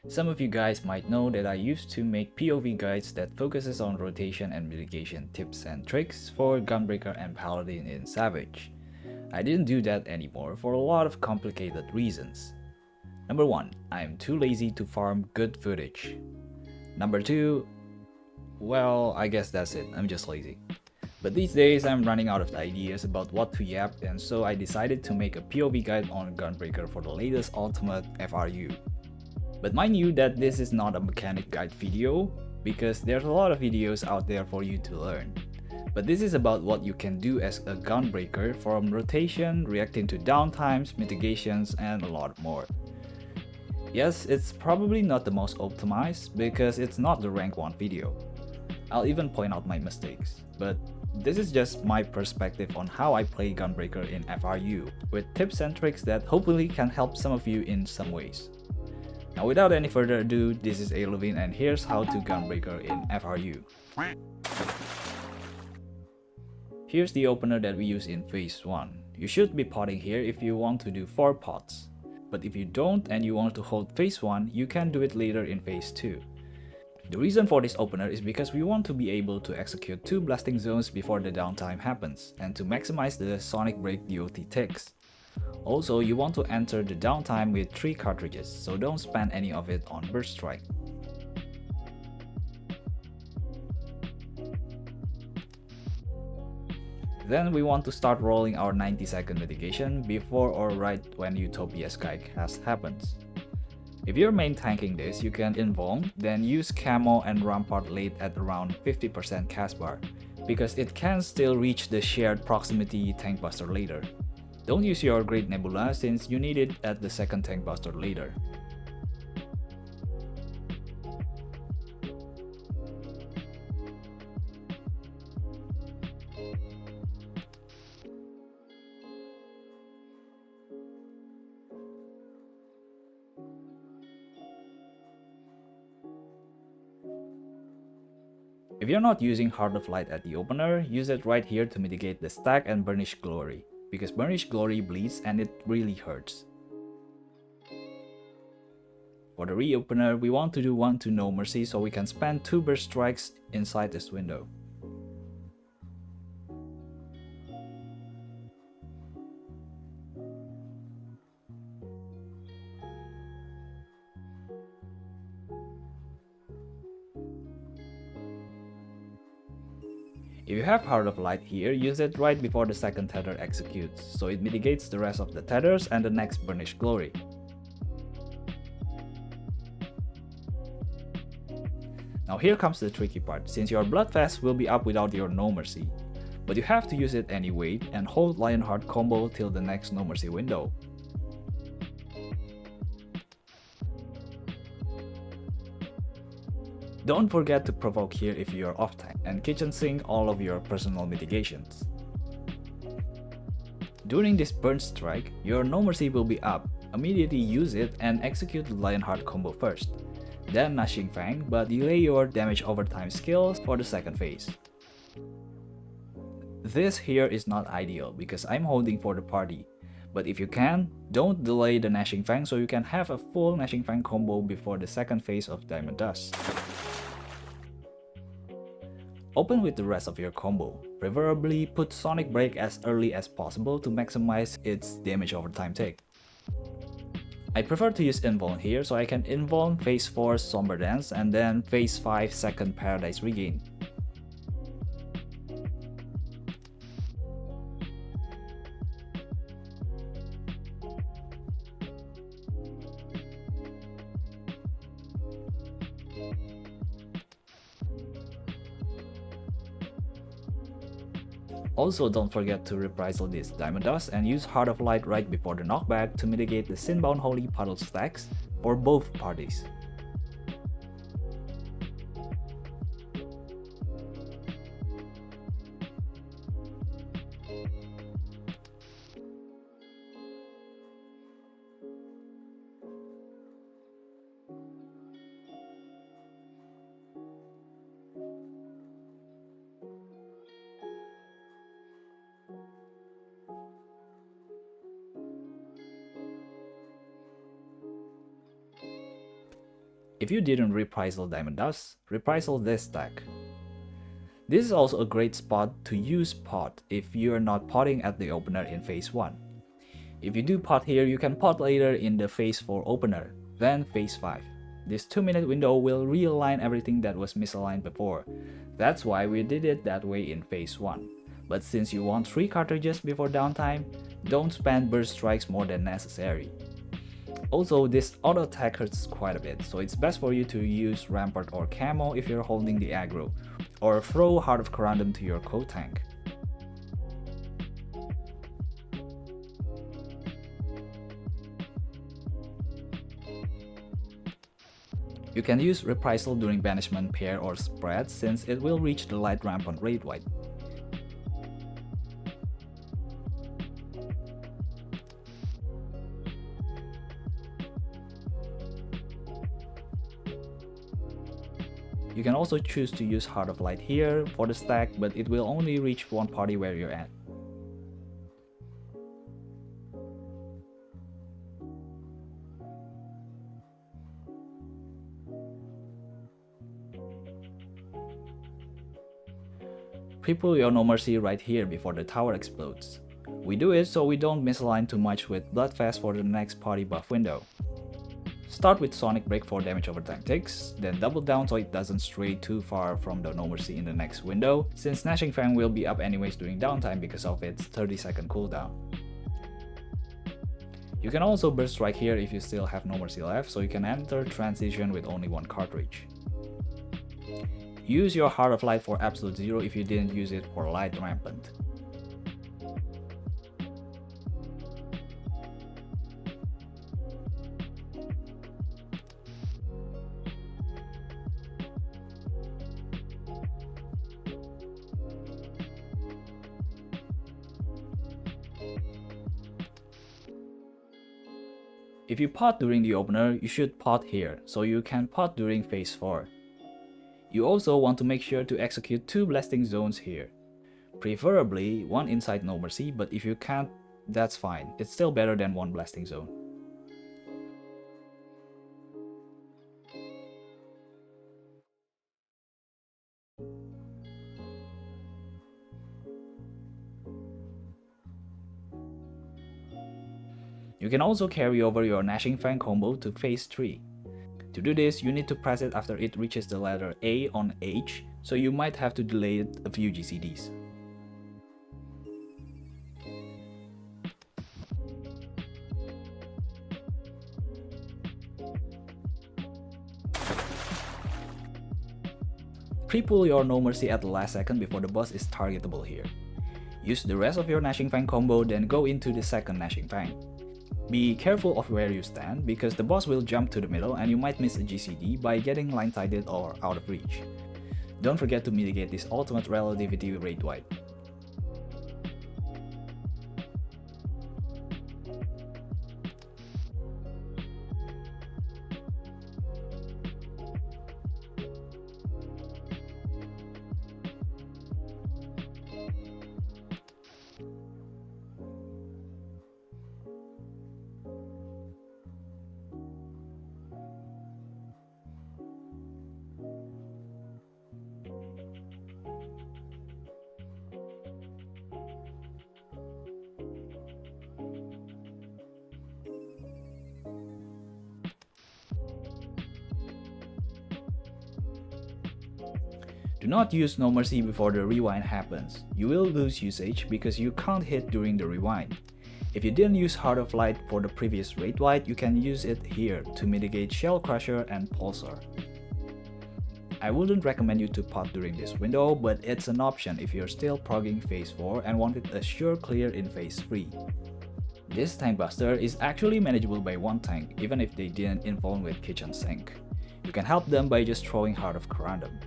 Some of you guys might know that I used to make POV guides that focuses on rotation and mitigation tips and tricks for Gunbreaker and Paladin in Savage. I didn't do that anymore for a lot of complicated reasons. Number 1, I am too lazy to farm good footage. Number 2, well, I guess that's it, I'm just lazy. But these days I'm running out of ideas about what to yap, and so I decided to make a POV guide on Gunbreaker for the latest ultimate FRU. But mind you that this is not a mechanic guide video, because there's a lot of videos out there for you to learn. But this is about what you can do as a Gunbreaker, from rotation, reacting to downtimes, mitigations, and a lot more. Yes, it's probably not the most optimized because it's not the rank 1 video. I'll even point out my mistakes, but this is just my perspective on how I play Gunbreaker in FRU, with tips and tricks that hopefully can help some of you in some ways. Now without any further ado, this is Aylaveen and here's how to Gunbreaker in FRU. Here's the opener that we use in phase 1. You should be potting here if you want to do 4 pots. But if you don't and you want to hold phase 1, you can do it later in phase 2. The reason for this opener is because we want to be able to execute 2 blasting zones before the downtime happens, and to maximize the sonic break DOT ticks. Also, you want to enter the downtime with 3 cartridges, so don't spend any of it on burst strike. Then we want to start rolling our 90-second mitigation before or right when Utopia Skycast happens. If you're main tanking this, you can invuln, then use Camo and Rampart late at around 50% cast bar, because it can still reach the shared proximity tank buster later. Don't use your Great Nebula since you need it at the second tank buster later. If you're not using Heart of Light at the opener, use it right here to mitigate the stack and Burnished Glory, because Burnished Glory bleeds and it really hurts. For the reopener, we want to do 1 to No Mercy so we can spend 2 burst strikes inside this window. If you have Heart of Light here, use it right before the second tether executes, so it mitigates the rest of the tethers and the next Burnished Glory. Now here comes the tricky part, since your Bloodfest will be up without your No Mercy. But you have to use it anyway and hold Lionheart combo till the next No Mercy window. Don't forget to provoke here if you are off tank, and kitchen sink all of your personal mitigations. During this burn strike, your No Mercy will be up. Immediately use it and execute the Lionheart combo first. Then Gnashing Fang, but delay your damage over time skills for the second phase. This here is not ideal because I'm holding for the party, but if you can, don't delay the Gnashing Fang so you can have a full Gnashing Fang combo before the second phase of Diamond Dust. Open with the rest of your combo, preferably put Sonic Break as early as possible to maximize its damage over time take. I prefer to use invuln here so I can invuln phase 4 Somber Dance and then phase 5 second Paradise Regain. Also, don't forget to reprisal this Diamond Dust and use Heart of Light right before the knockback to mitigate the Sinbound Holy Puddle stacks for both parties. If you didn't reprisal diamond dust, reprisal this stack. This is also a great spot to use pot if you are not potting at the opener in phase 1. If you do pot here, you can pot later in the phase 4 opener, then phase 5. This 2-minute window will realign everything that was misaligned before. That's why we did it that way in phase 1. But since you want 3 cartridges before downtime, don't spend burst strikes more than necessary. Also, this auto attack hurts quite a bit, so it's best for you to use Rampart or Camo if you're holding the aggro, or throw Heart of Corundum to your co-tank. You can use Reprisal during Banishment, Pair, or Spread since it will reach the light ramp on Raid White. You can also choose to use Heart of Light here for the stack, but it will only reach one party where you're at. Pre-pull your No Mercy right here before the tower explodes. We do it so we don't misalign too much with Bloodfast for the next party buff window. Start with Sonic Break for damage over time ticks, then double down so it doesn't stray too far from the No Mercy in the next window, since Gnashing Fang will be up anyways during downtime because of its 30-second cooldown. You can also Burst Strike here if you still have No Mercy left, so you can enter Transition with only one cartridge. Use your Heart of Light for Absolute Zero if you didn't use it for Light Rampant. If you pot during the opener, you should pot here, so you can pot during phase 4. You also want to make sure to execute 2 blasting zones here. Preferably one inside No Mercy, but if you can't, that's fine. It's still better than one blasting zone. You can also carry over your Gnashing Fang combo to phase 3. To do this, you need to press it after it reaches the letter A on H, so you might have to delay it a few GCDs. Pre-pull your No Mercy at the last second before the boss is targetable here. Use the rest of your Gnashing Fang combo, then go into the second Gnashing Fang. Be careful of where you stand, because the boss will jump to the middle and you might miss a GCD by getting line-tided or out of reach. Don't forget to mitigate this ultimate relativity Raid White. Do not use No Mercy before the rewind happens. You will lose usage because you can't hit during the rewind. If you didn't use Heart of Light for the previous Raid White, you can use it here to mitigate Shell Crusher and Pulsar. I wouldn't recommend you to pot during this window, but it's an option if you're still progging phase 4 and wanted a sure clear in phase 3. This tank buster is actually manageable by one tank, even if they didn't involve with Kitchen Sink. You can help them by just throwing Heart of Corundum.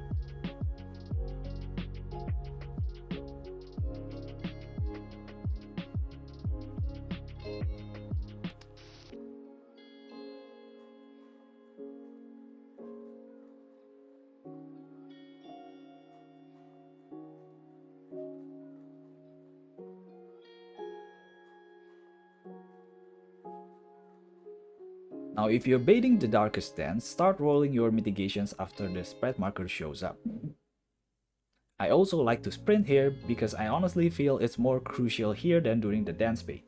Now if you're baiting the darkest stance, start rolling your mitigations after the spread marker shows up. I also like to sprint here because I honestly feel it's more crucial here than during the dance bait.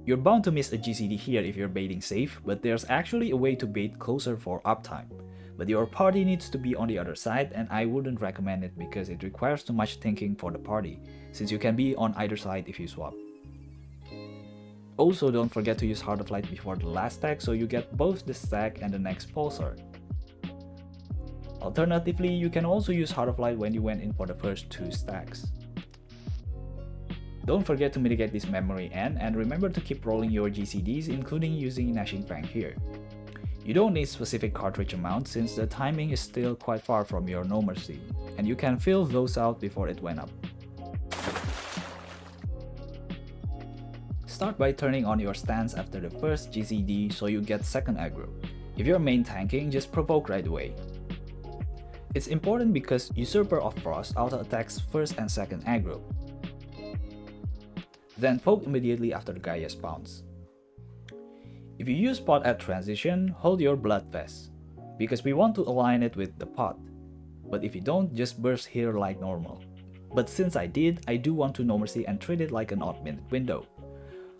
You're bound to miss a GCD here if you're baiting safe, but there's actually a way to bait closer for uptime. But your party needs to be on the other side, and I wouldn't recommend it because it requires too much thinking for the party, since you can be on either side if you swap. Also, don't forget to use Heart of Light before the last stack so you get both the stack and the next pulsar. Alternatively, you can also use Heart of Light when you went in for the first 2 stacks. Don't forget to mitigate this memory N, and remember to keep rolling your GCDs, including using Gnashing Fang here. You don't need specific cartridge amount since the timing is still quite far from your No Mercy, and you can fill those out before it went up. Start by turning on your stance after the first GCD so you get second aggro. If you're main tanking, just provoke right away. It's important because Usurper of Frost auto-attacks first and second aggro. Then poke immediately after the Gaia spawns. If you use pot at transition, hold your Blood Vest, because we want to align it with the pot. But if you don't, just burst here like normal. But since I did, I do want to No Mercy and treat it like an odd minute window.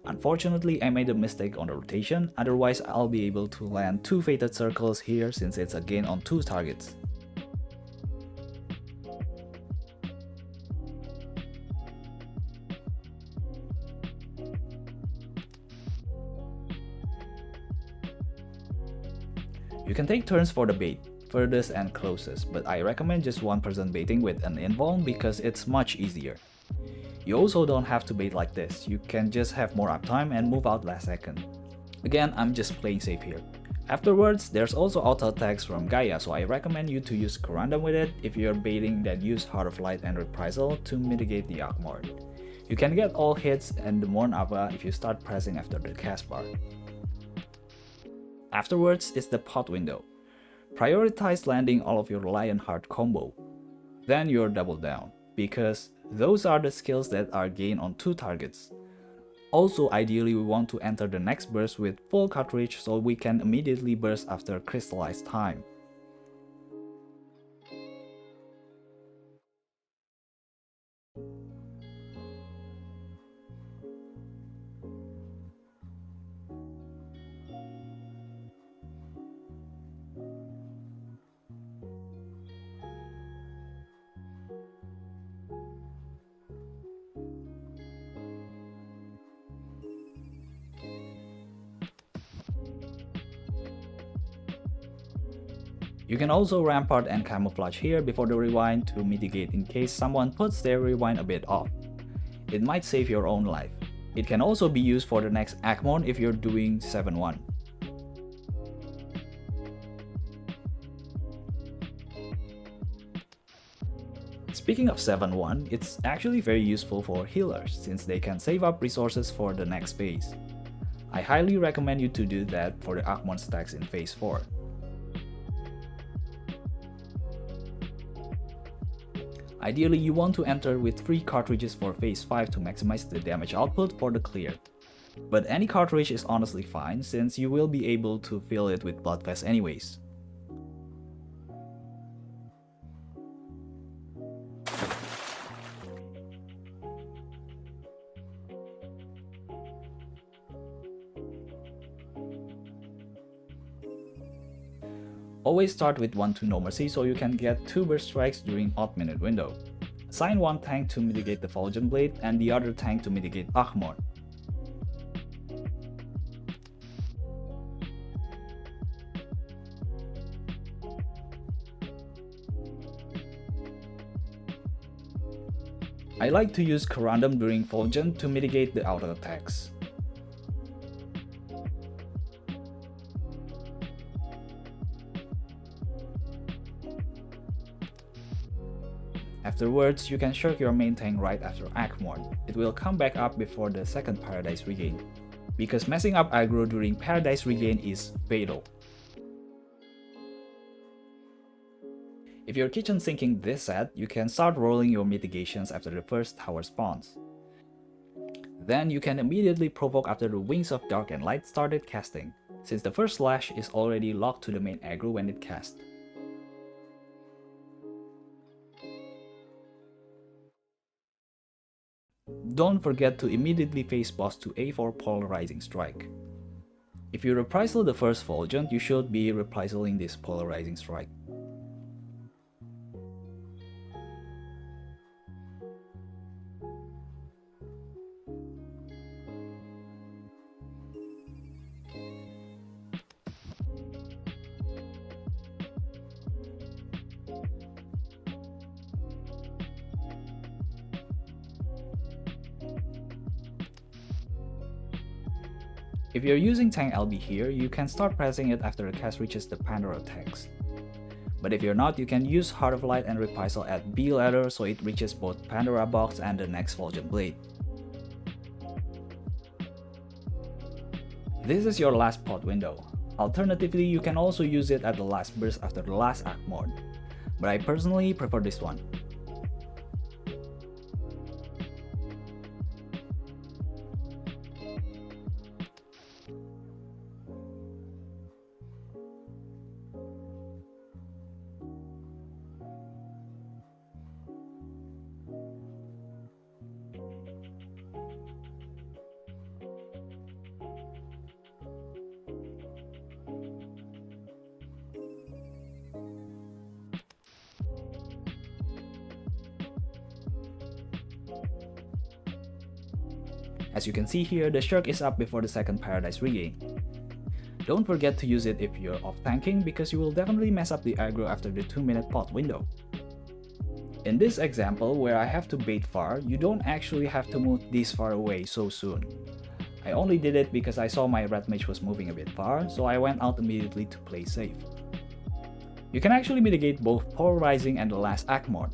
Unfortunately, I made a mistake on the rotation, otherwise I'll be able to land 2 Fated Circles here since it's a gain on 2 targets. You can take turns for the bait, furthest and closest, but I recommend just one person baiting with an invuln because it's much easier. You also don't have to bait like this, you can just have more uptime and move out last second. Again, I'm just playing safe here. Afterwards, there's also auto attacks from Gaia, so I recommend you to use Corundum with it. If you're baiting, then use Heart of Light and Reprisal to mitigate the Archmord. You can get all hits and the Morn Ava if you start pressing after the cast bar. Afterwards is the pot window. Prioritize landing all of your Lionheart combo. Then you're double down, because those are the skills that are gained on 2 targets. Also, ideally we want to enter the next burst with full cartridge so we can immediately burst after crystallized time. You can also rampart and camouflage here before the rewind to mitigate in case someone puts their rewind a bit off. It might save your own life. It can also be used for the next Archmord if you're doing 7-1. Speaking of 7-1, it's actually very useful for healers since they can save up resources for the next phase. I highly recommend you to do that for the Archmord stacks in phase 4. Ideally, you want to enter with 3 cartridges for phase 5 to maximize the damage output for the clear. But any cartridge is honestly fine since you will be able to fill it with Blood Vest anyways. Always start with 1 to No Mercy so you can get 2 burst strikes during odd minute window. Assign one tank to mitigate the Fulgent Blade and the other tank to mitigate Archmord. I like to use Corundum during Fulgent to mitigate the auto attacks. Afterwards, you can shirk your main tank right after Archmord. It will come back up before the second Paradise Regain, because messing up aggro during Paradise Regain is fatal. If you're kitchen sinking this set, you can start rolling your mitigations after the first tower spawns. Then you can immediately provoke after the Wings of Dark and Light started casting, since the first slash is already locked to the main aggro when it cast. Don't forget to immediately face boss to A for polarizing strike. If you reprisal the first Fulgent, you should be reprisaling this polarizing strike. If you're using tank LB here, you can start pressing it after the cast reaches the Pandora text. But if you're not, you can use Heart of Light and reprisal at B ladder so it reaches both Pandora box and the next Fulgent blade. This is your last pot window. Alternatively, you can also use it at the last burst after the last act mode, but I personally prefer this one. As you can see here, the Shirk is up before the second Paradise Regain. Don't forget to use it if you're off tanking because you will definitely mess up the aggro after the 2-minute pot window. In this example where I have to bait far, you don't actually have to move this far away so soon. I only did it because I saw my red mage was moving a bit far, so I went out immediately to play safe. You can actually mitigate both polarizing and the last act mode,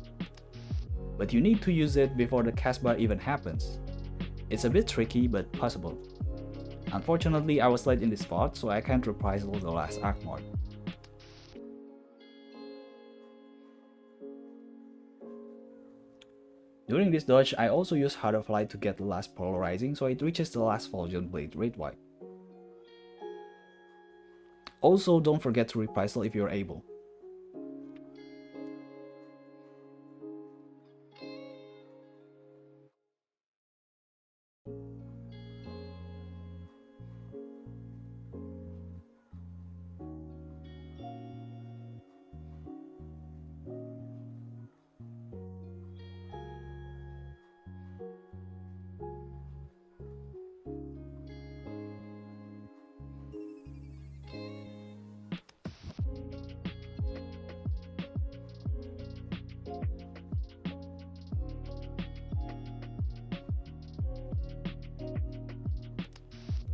but you need to use it before the cast bar even happens. It's a bit tricky, but possible. Unfortunately, I was late in this spot, so I can't reprisal the last act mode. During this dodge, I also use Heart of Light to get the last polarizing so it reaches the last Fulgent blade rate wipe. Also, don't forget to reprisal if you're able.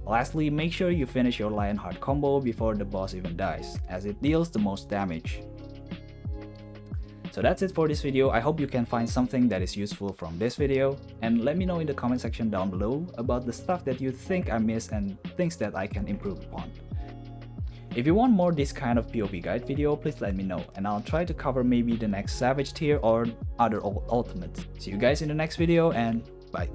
Lastly, make sure you finish your Lionheart combo before the boss even dies, as it deals the most damage. So that's it for this video. I hope you can find something that is useful from this video, and let me know in the comment section down below about the stuff that you think I missed and things that I can improve upon. If you want more this kind of POV guide video, please let me know, and I'll try to cover maybe the next Savage tier or other ultimates. See you guys in the next video, and bye.